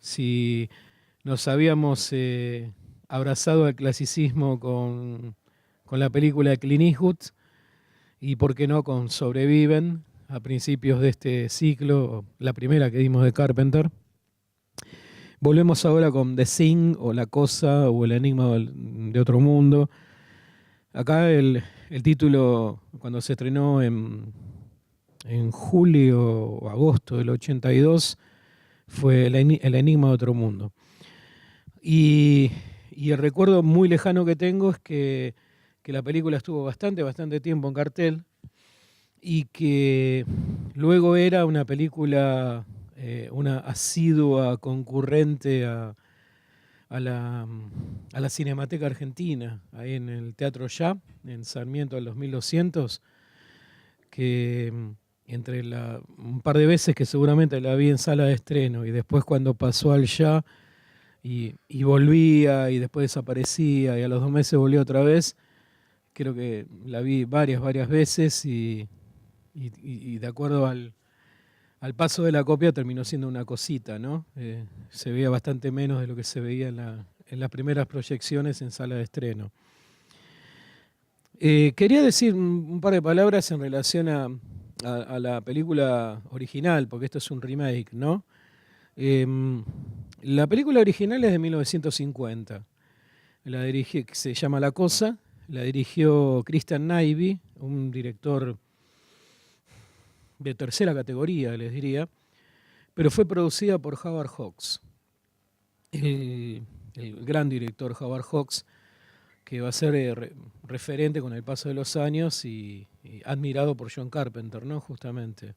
si nos habíamos abrazado al clasicismo con la película de Clint Eastwood y, por qué no, con Sobreviven a principios de este ciclo, la primera que dimos de Carpenter. Volvemos ahora con The Thing o La Cosa o El Enigma de Otro Mundo. Acá el título, cuando se estrenó en julio o agosto del 82, fue El Enigma de Otro Mundo. Y el recuerdo muy lejano que tengo es que la película estuvo bastante tiempo en cartel y que luego era una película, una asidua concurrente a la Cinemateca Argentina, ahí en el Teatro Ya, en Sarmiento al 2200, que entre un par de veces que seguramente la vi en sala de estreno y después cuando pasó al Ya y volvía y después desaparecía y a los 2 meses volvió otra vez, creo que la vi varias veces y de acuerdo al paso de la copia terminó siendo una cosita, ¿no? Se veía bastante menos de lo que se veía en las primeras proyecciones en sala de estreno. Quería decir un par de palabras en relación a la película original, porque esto es un remake, ¿no? La película original es de 1950. Se llama La Cosa, la dirigió Christian Nyby, un director de tercera categoría, les diría, pero fue producida por Howard Hawks, el gran director Howard Hawks, que va a ser referente con el paso de los años y admirado por John Carpenter, ¿no? Justamente.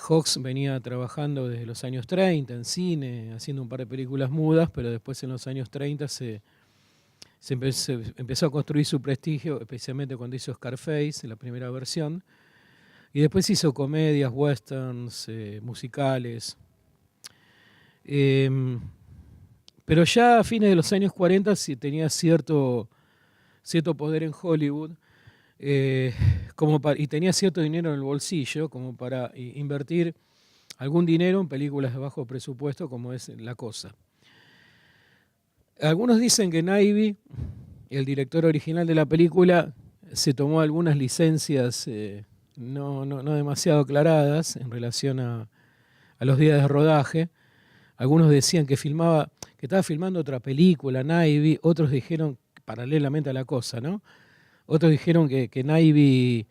Hawks venía trabajando desde los años 30 en cine, haciendo un par de películas mudas, pero después en los años 30 se empezó a construir su prestigio, especialmente cuando hizo Scarface, la primera versión, y después hizo comedias, westerns, musicales. Pero ya a fines de los años 40 sí tenía cierto poder en Hollywood, y tenía cierto dinero en el bolsillo como para invertir algún dinero en películas de bajo presupuesto como es La Cosa. Algunos dicen que Nyby, el director original de la película, se tomó algunas licencias no demasiado aclaradas en relación a los días de rodaje. Algunos decían que estaba filmando otra película, Nyby, otros dijeron, paralelamente a La Cosa, ¿no? Otros dijeron que Nyby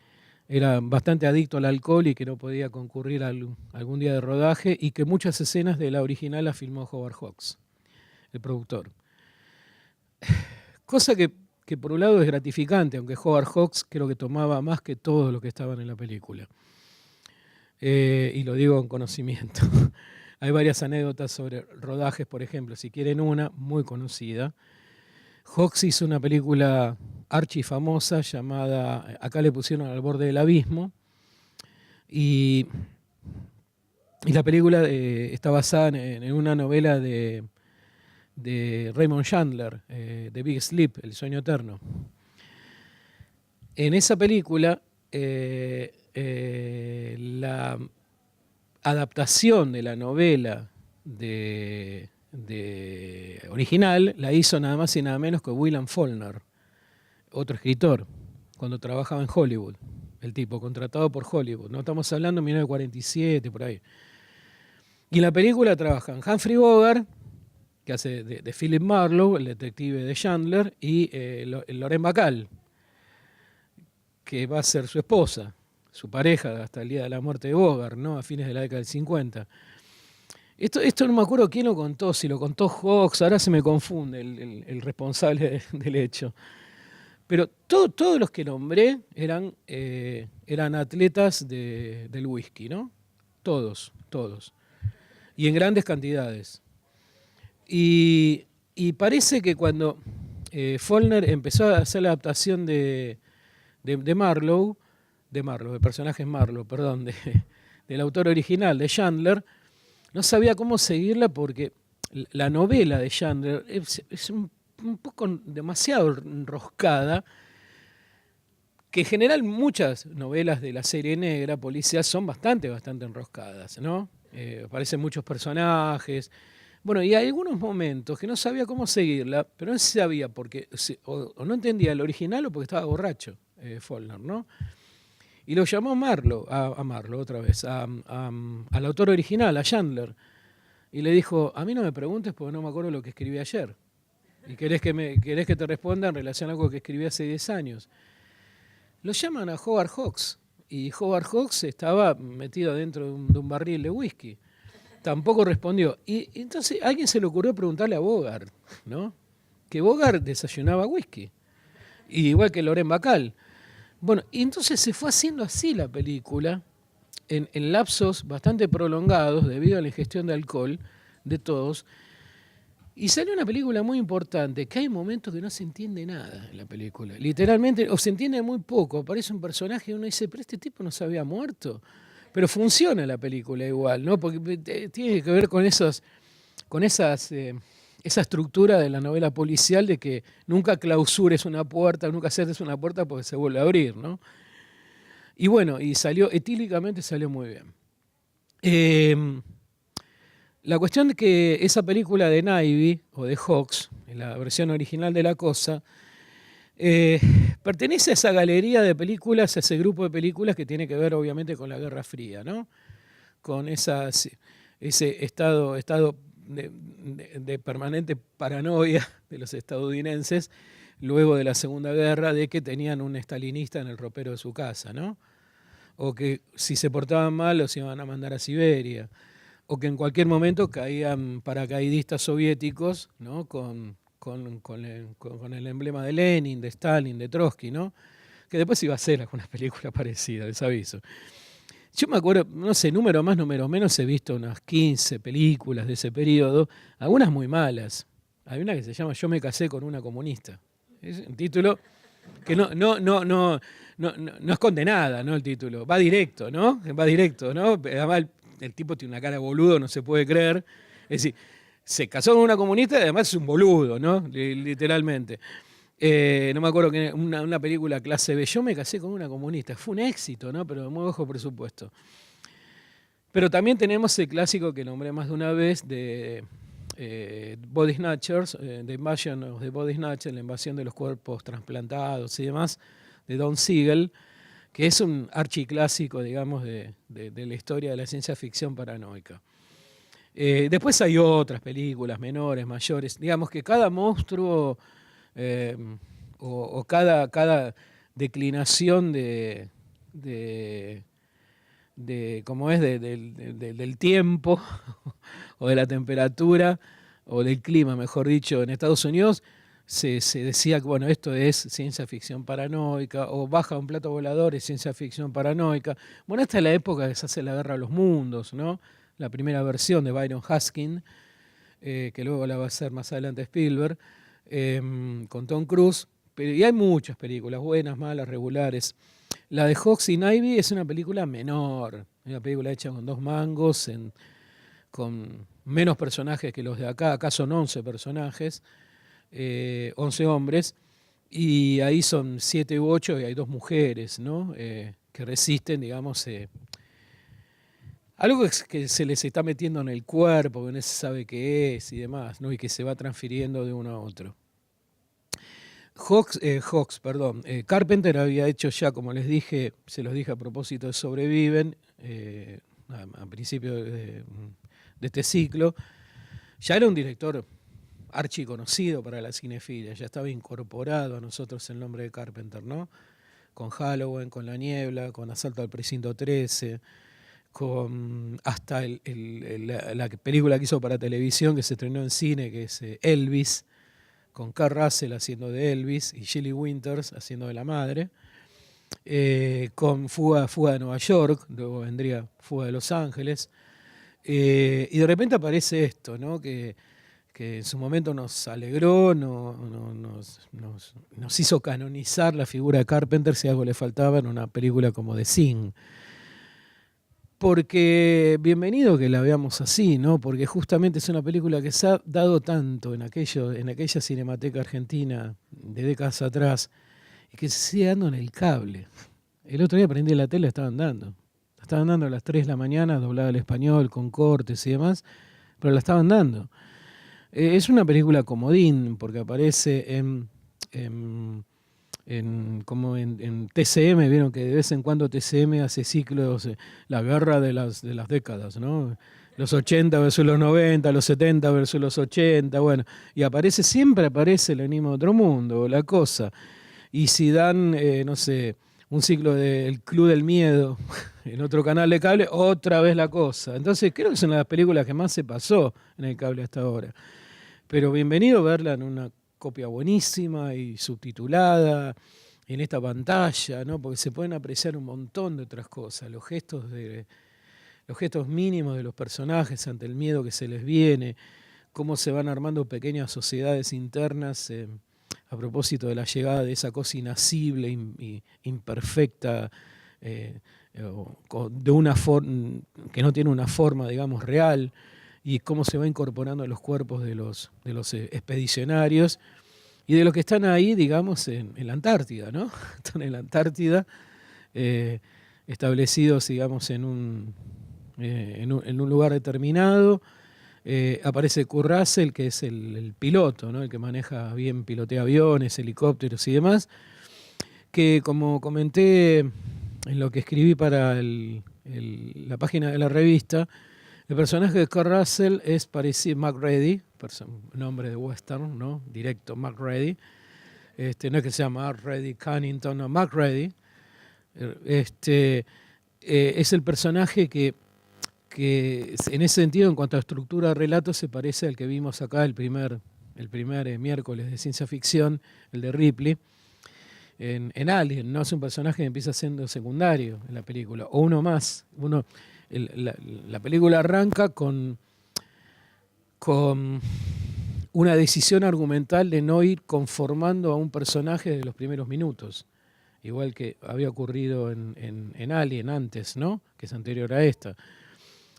era bastante adicto al alcohol y que no podía concurrir a algún día de rodaje y que muchas escenas de la original las filmó Howard Hawks, el productor. Cosa que por un lado es gratificante, aunque Howard Hawks creo que tomaba más que todos los que estaban en la película. Y lo digo con conocimiento. Hay varias anécdotas sobre rodajes, por ejemplo, si quieren una, muy conocida. Hawks hizo una película archifamosa llamada, acá le pusieron Al borde del abismo, y la película está basada en una novela de Raymond Chandler, The Big Sleep, El sueño eterno. En esa película, la adaptación de la novela original la hizo nada más y nada menos que William Faulkner, otro escritor, cuando trabajaba en Hollywood, el tipo, contratado por Hollywood. No estamos hablando de 1947, por ahí. Y en la película trabajan Humphrey Bogart, que hace de Philip Marlowe, el detective de Chandler, y Lauren Bacall, que va a ser su esposa, su pareja hasta el día de la muerte de Bogart, ¿no? A fines de la década del 50. Esto no me acuerdo quién lo contó, si lo contó Hawks, ahora se me confunde el responsable del hecho. Pero todos los que nombré eran atletas del whisky, ¿no? Todos. Y en grandes cantidades. Y parece que cuando Faulkner empezó a hacer la adaptación de Marlowe, de personajes Marlowe, perdón, del autor original, de Chandler, no sabía cómo seguirla porque la novela de Chandler es un poco demasiado enroscada, que en general muchas novelas de la serie negra, policial, son bastante enroscadas, ¿no? Aparecen muchos personajes, Bueno, y hay algunos momentos que no sabía cómo seguirla, pero no sabía porque o no entendía el original o porque estaba borracho, Faulkner, ¿no? Y lo llamó Marlowe, a Marlowe otra vez, al autor original, a Chandler, y le dijo, a mí no me preguntes porque no me acuerdo lo que escribí ayer. Y querés que te responda en relación a algo que escribí hace 10 años. Lo llaman a Howard Hawks, y Howard Hawks estaba metido dentro de un barril de whisky. Tampoco respondió. Y entonces a alguien se le ocurrió preguntarle a Bogart, ¿no? Que Bogart desayunaba whisky, y igual que Loren Bacall. Bueno, y entonces se fue haciendo así la película, en lapsos bastante prolongados debido a la ingestión de alcohol de todos, y salió una película muy importante, que hay momentos que no se entiende nada en la película, literalmente, o se entiende muy poco, aparece un personaje y uno dice, pero este tipo no se había muerto, pero funciona la película igual, ¿no? Porque tiene que ver con esa estructura de la novela policial de que nunca clausures una puerta, nunca cierres una puerta porque se vuelve a abrir, ¿no? Y bueno, y salió, etílicamente salió muy bien. La cuestión de que esa película de Navy, o de Hawks, en la versión original de La Cosa, pertenece a esa galería de películas, a ese grupo de películas que tiene que ver obviamente con la Guerra Fría, ¿no? Con ese estado de permanente paranoia de los estadounidenses luego de la Segunda Guerra, de que tenían un estalinista en el ropero de su casa, ¿no? O que si se portaban mal los iban a mandar a Siberia, o que en cualquier momento caían paracaidistas soviéticos, ¿no? Con el emblema de Lenin, de Stalin, de Trotsky, ¿no? Que después iba a hacer alguna película parecida, les aviso. Yo me acuerdo, no sé, número más, número menos, he visto unas 15 películas de ese periodo, algunas muy malas. Hay una que se llama Yo me casé con una comunista. Es un título que no esconde nada, ¿no? El título. Va directo, ¿no? Va directo, ¿no? Además, el tipo tiene una cara de boludo, no se puede creer. Es decir, se casó con una comunista y además es un boludo, ¿no? Literalmente. No me acuerdo que una película clase B. Yo me casé con una comunista. Fue un éxito, ¿no? Pero de muy bajo presupuesto. Pero también tenemos el clásico que nombré más de una vez de Body Snatchers, The Invasion of the Body Snatchers, la invasión de los cuerpos trasplantados y demás, de Don Siegel, que es un archiclásico, digamos, de la historia de la ciencia ficción paranoica. Después hay otras películas menores, mayores. Digamos que cada monstruo o cada declinación como es del tiempo o de la temperatura o del clima, mejor dicho, en Estados Unidos, se decía que bueno, esto es ciencia ficción paranoica, o baja un plato volador es ciencia ficción paranoica. Bueno, esta es la época que se hace la Guerra a los Mundos, ¿no? La primera versión de Byron Haskin, que luego la va a hacer más adelante Spielberg, con Tom Cruise. Y hay muchas películas, buenas, malas, regulares. La de Hawks y Navy es una película menor, una película hecha con 2 mangos, con menos personajes que los de acá. Acá son 11 personajes, 11 hombres, y ahí son 7 u 8 y hay 2 mujeres, ¿no? Que resisten, digamos, algo que se les está metiendo en el cuerpo, que no se sabe qué es y demás, ¿no? Y que se va transfiriendo de uno a otro. Carpenter había hecho ya, como les dije, se los dije a propósito de Sobreviven, a principio de este ciclo, ya era un director archiconocido para la cinefilia, ya estaba incorporado a nosotros el nombre de Carpenter, ¿no? Con Halloween, con La Niebla, con Asalto al Precinto 13, con hasta la película que hizo para televisión que se estrenó en cine, que es Elvis, con Kurt Russell haciendo de Elvis y Shelley Winters haciendo de la madre, con Fuga de Nueva York, luego vendría Fuga de Los Ángeles, y de repente aparece esto, ¿no? que en su momento nos alegró, nos hizo canonizar la figura de Carpenter, si algo le faltaba en una película como The Thing. Porque bienvenido que la veamos así, ¿no? Porque justamente es una película que se ha dado tanto en aquella Cinemateca Argentina de décadas atrás y que se sigue dando en el cable. El otro día prendí la tele, la estaban dando. La estaban dando a las 3 de la mañana, doblada al español, con cortes y demás, pero la estaban dando. Es una película comodín, porque aparece como en TCM, vieron que de vez en cuando TCM hace ciclos, la guerra de las décadas, ¿no? Los 80 versus los 90, los 70 versus los 80, bueno, y siempre aparece el enigma de otro mundo, la cosa. Y si dan, no sé, un ciclo del Club del Miedo en otro canal de cable, otra vez la cosa. Entonces creo que es una de las películas que más se pasó en el cable hasta ahora. Pero bienvenido verla en una copia buenísima y subtitulada, en esta pantalla, ¿no? Porque se pueden apreciar un montón de otras cosas, los gestos mínimos de los personajes ante el miedo que se les viene, cómo se van armando pequeñas sociedades internas a propósito de la llegada de esa cosa inasible, imperfecta, eh, de una forma que no tiene una forma, digamos, real, y cómo se va incorporando a los cuerpos de los expedicionarios y de los que están ahí, digamos, en la Antártida, ¿no? Están en la Antártida, eh, establecidos, digamos, en un lugar determinado. Aparece Kurt Russell, que es el piloto, ¿no? El que maneja bien, pilotea aviones, helicópteros y demás, que como comenté en lo que escribí para la página de la revista, el personaje de Kurt Russell es parecido a MacReady, nombre de western, ¿no? Directo, MacReady. No es que se llama Ready Cunnington, no, MacReady. Es el personaje que en ese sentido, en cuanto a estructura de relato, se parece al que vimos acá el primer miércoles de ciencia ficción, el de Ripley, en Alien, ¿no? Es un personaje que empieza siendo secundario en la película, o uno más. La película arranca con una decisión argumental de no ir conformando a un personaje de los primeros minutos, igual que había ocurrido en Alien antes, ¿no? Que es anterior a esta.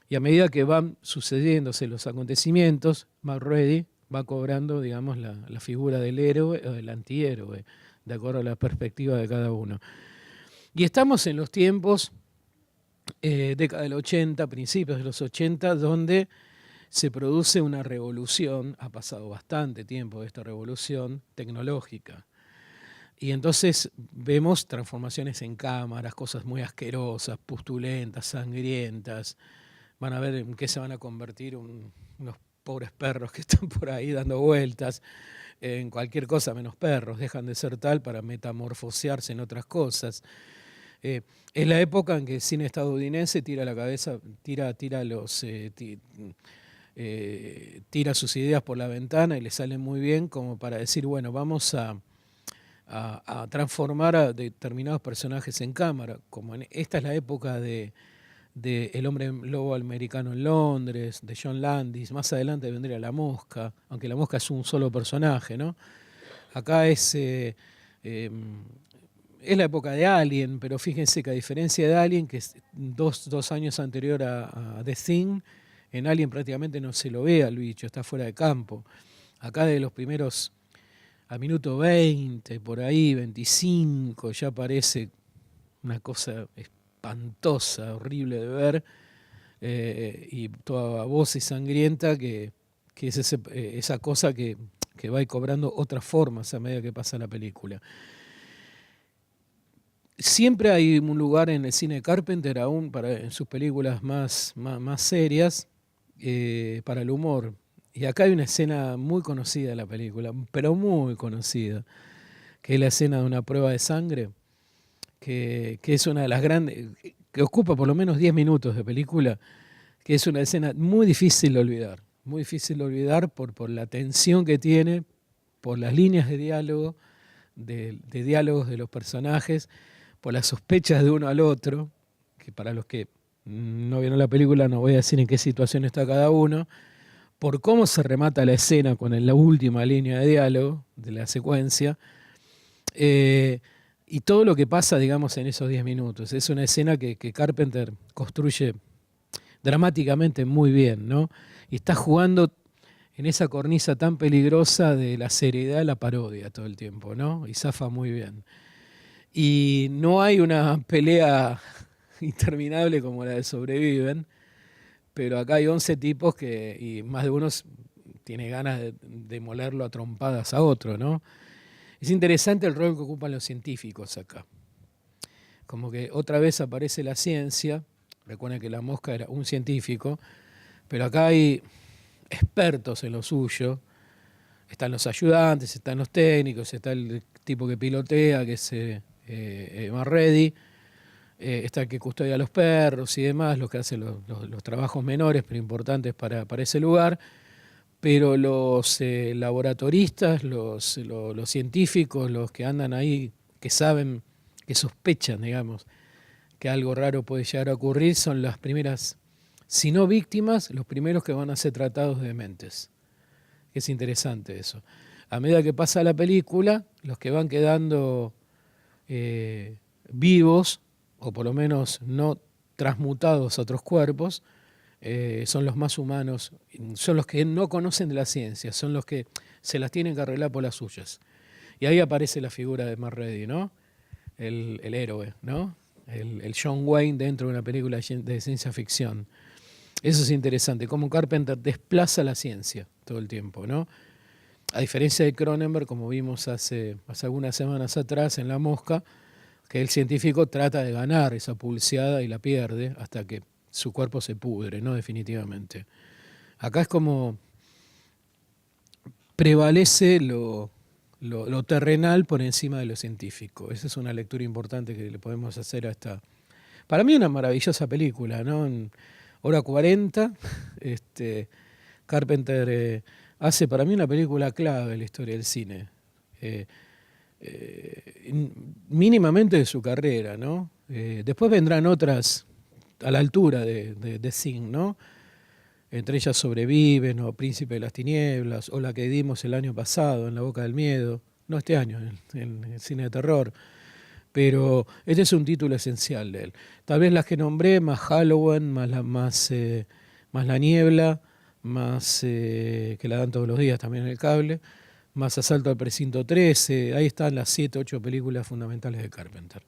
Y a medida que van sucediéndose los acontecimientos, MacReady va cobrando, digamos, la figura del héroe o del antihéroe, de acuerdo a la perspectiva de cada uno. Y estamos en los tiempos, década del 80, principios de los 80, donde se produce una revolución, ha pasado bastante tiempo de esta revolución tecnológica. Y entonces vemos transformaciones en cámaras, cosas muy asquerosas, pustulentas, sangrientas. Van a ver en qué se van a convertir unos pobres perros que están por ahí dando vueltas, en cualquier cosa menos perros, dejan de ser tal para metamorfosearse en otras cosas. Es la época en que el cine estadounidense tira la cabeza, tira sus ideas por la ventana y le sale muy bien como para decir, bueno, vamos a transformar a determinados personajes en cámara. Esta es la época de El hombre lobo americano en Londres, de John Landis. Más adelante vendría La Mosca, aunque La Mosca es un solo personaje, ¿no? Acá es la época de Alien, pero fíjense que a diferencia de Alien, que es dos años anterior a The Thing, en Alien prácticamente no se lo ve al bicho, está fuera de campo. Acá de los primeros, al minuto 20, por ahí, 25, ya aparece una cosa espantosa, horrible de ver, y toda voz y sangrienta que es esa cosa que va a ir cobrando otras formas a medida que pasa la película. Siempre hay un lugar en el cine de Carpenter, aún en sus películas más serias, para el humor. Y acá hay una escena muy conocida de la película, pero muy conocida, que es la escena de una prueba de sangre, que es una de las grandes, que ocupa por lo menos 10 minutos de película, que es una escena muy difícil de olvidar por la tensión que tiene, por las líneas de diálogo, de diálogos de los personajes, por las sospechas de uno al otro, que para los que no vieron la película no voy a decir en qué situación está cada uno, por cómo se remata la escena con la última línea de diálogo de la secuencia, y todo lo que pasa, digamos, en esos 10 minutos. Es una escena que Carpenter construye dramáticamente muy bien, ¿no? Y está jugando en esa cornisa tan peligrosa de la seriedad y la parodia todo el tiempo, ¿no? Y zafa muy bien. Y no hay una pelea interminable como la de Sobreviven, pero acá hay 11 tipos y más de uno tiene ganas de molerlo a trompadas a otro, ¿no? Es interesante el rol que ocupan los científicos acá. Como que otra vez aparece la ciencia. Recuerden que La Mosca era un científico, pero acá hay expertos en lo suyo. Están los ayudantes, están los técnicos, está el tipo que pilotea, que es Marready, está el que custodia a los perros y demás, los que hacen los trabajos menores pero importantes para ese lugar. Pero los laboratoristas, los científicos, los que andan ahí, que saben, que sospechan, digamos, que algo raro puede llegar a ocurrir, son las primeras, si no víctimas, los primeros que van a ser tratados de dementes. Es interesante eso. A medida que pasa la película, los que van quedando vivos, o por lo menos no transmutados a otros cuerpos, son los más humanos, son los que no conocen de la ciencia, son los que se las tienen que arreglar por las suyas. Y ahí aparece la figura de Marready, ¿no? El héroe, ¿no? El John Wayne dentro de una película de ciencia ficción. Eso es interesante, cómo Carpenter desplaza la ciencia todo el tiempo, ¿no? A diferencia de Cronenberg, como vimos hace algunas semanas atrás en La Mosca, que el científico trata de ganar esa pulseada y la pierde hasta que su cuerpo se pudre, ¿no? Definitivamente. Acá es como prevalece lo terrenal por encima de lo científico. Esa es una lectura importante que le podemos hacer a esta... Para mí una maravillosa película, ¿no? En hora 40, Carpenter hace para mí una película clave en la historia del cine. Mínimamente de su carrera, ¿no? Después vendrán otras a la altura de Thing, ¿no? Entre ellas Sobreviven, o Príncipe de las Tinieblas, o la que dimos el año pasado, En la Boca del Miedo, no este año, en el cine de terror. Pero este es un título esencial de él. Tal vez las que nombré, más Halloween, más La Niebla, más que la dan todos los días también en el cable, más Asalto al Precinto 13, ahí están las 7, 8 películas fundamentales de Carpenter.